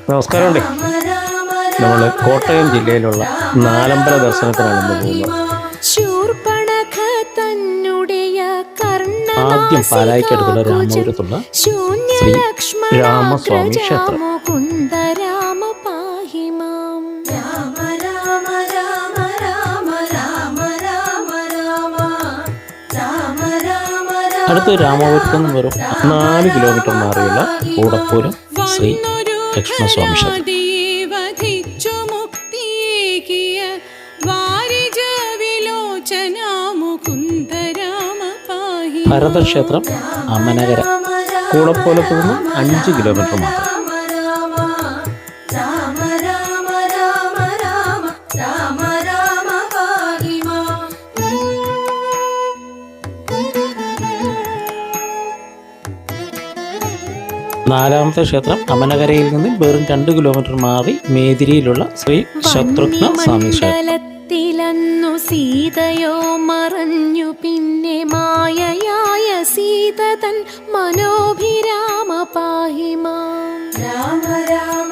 നമസ്കാരമുണ്ട്. നമ്മൾ കോട്ടയം ജില്ലയിലുള്ള നാലമ്പല ദർശനത്തിനാണ് ഇന്ന് പോകുന്നത്. ആദ്യം പാലായിക്കടുത്തുള്ള രാമപുരത്തുള്ള ശ്രീ രാമസ്വാമി ക്ഷേത്രം. അടുത്ത് രാമപുരത്ത് നിന്ന് വെറും 4 കിലോമീറ്റർ മാറിയുള്ള കൂടപ്പൂരം ശ്രീ ലക്ഷ്മണസ്വാമി ക്ഷേത്രം. ഭരതക്ഷേത്രം അമനകര കൂടപ്പൂരത്ത് നിന്ന് 5 കിലോമീറ്റർ മാത്രം. നാലാമത്തെ ക്ഷേത്രം അമനകരയിൽ നിന്ന് വെറും 2 കിലോമീറ്റർ മാറി മേദിരിയിലുള്ള ശ്രീ ശത്രുഘ്ന സ്വാമി ക്ഷേത്രം. സീതയോ മറഞ്ഞു പിന്നെ മായയായ സീത തൻ മനോഭിരാമ പാഹിമാം. രാമ രാമ